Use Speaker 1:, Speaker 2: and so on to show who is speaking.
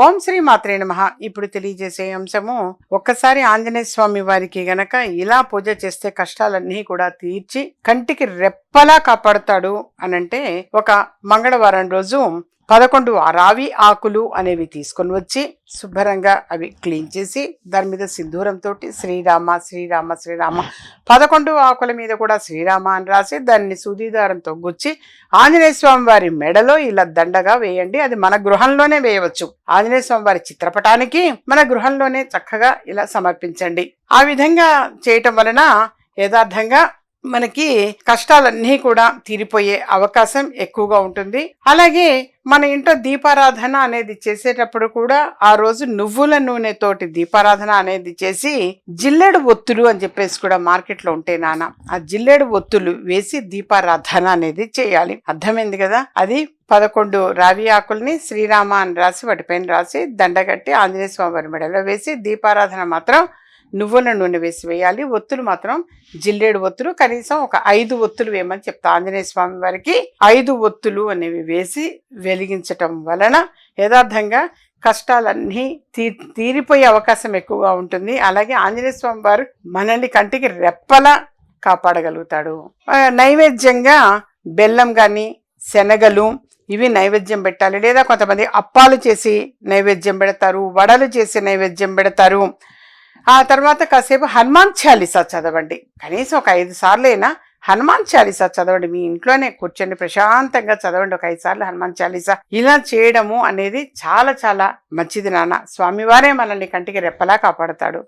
Speaker 1: ఓం శ్రీ మాత్రే నమః. ఇప్పుడు తెలియజేసే అంశము, ఒక్కసారి ఆంజనేయ స్వామి వారికి గనక ఇలా పూజ చేస్తే కష్టాలన్నీ కూడా తీర్చి కంటికి రెప్పలా కాపాడుతాడు అనంటే, ఒక మంగళవారం రోజు 11 రావి ఆకులు అనేవి తీసుకొని వచ్చి శుభ్రంగా అవి క్లీన్ చేసి దాని మీద సింధూరంతో శ్రీరామ శ్రీరామ శ్రీరామ 11 ఆకుల మీద కూడా శ్రీరామ అని రాసి దాన్ని సూదిదారంతో గుచ్చి ఆంజనేయ స్వామి వారి మెడలో ఇలా దండగా వేయండి. అది మన గృహంలోనే వేయవచ్చు. ఆంజనేయ స్వామి వారి చిత్రపటానికి మన గృహంలోనే చక్కగా ఇలా సమర్పించండి. ఆ విధంగా చేయటం వలన యథార్థంగా మనకి కష్టాలన్నీ కూడా తీరిపోయే అవకాశం ఎక్కువగా ఉంటుంది. అలాగే మన ఇంట్లో దీపారాధన అనేది చేసేటప్పుడు కూడా ఆ రోజు నువ్వుల నూనెతోటి దీపారాధన అనేది చేసి జిల్లేడు ఒత్తులు అని చెప్పేసి కూడా మార్కెట్లో ఉంటే నాన్న, ఆ జిల్లేడు ఒత్తులు వేసి దీపారాధన అనేది చేయాలి. అర్థమైంది కదా? అది 11 రావి ఆకుల్ని శ్రీరామ అని రాసి వాటిపైన రాసి దండగట్టి ఆంజనేయ స్వామి వారి మెడలో వేసి దీపారాధన మాత్రం నువ్వుల నూనె వేసి వేయాలి. ఒత్తులు మాత్రం జిల్లేడు ఒత్తులు, కనీసం ఒక 5 ఒత్తులు వేయమని చెప్తా. ఆంజనేయ స్వామి వారికి 5 ఒత్తులు అనేవి వేసి వెలిగించటం వలన యథార్థంగా కష్టాలన్నీ తీరిపోయే అవకాశం ఎక్కువగా ఉంటుంది. అలాగే ఆంజనేయ స్వామి వారు మనల్ని కంటికి రెప్పలా కాపాడగలుగుతాడు. నైవేద్యంగా బెల్లం కానీ శనగలు ఇవి నైవేద్యం పెట్టాలి. లేదా కొంతమంది అప్పాలు చేసి నైవేద్యం పెడతారు, వడలు చేసి నైవేద్యం పెడతారు. ఆ తర్వాత కాసేపు హనుమాన్ చాలీసా చదవండి. కనీసం ఒక 5 సార్లు అయినా హనుమాన్ చాలీసా చదవండి. మీ ఇంట్లోనే కూర్చొని ప్రశాంతంగా చదవండి ఒక 5 సార్లు హనుమాన్ చాలీసా. ఇలా చేయడము అనేది చాలా చాలా మంచిది నాన్న. స్వామివారే మనల్ని కంటికి రెప్పలా కాపాడతాడు.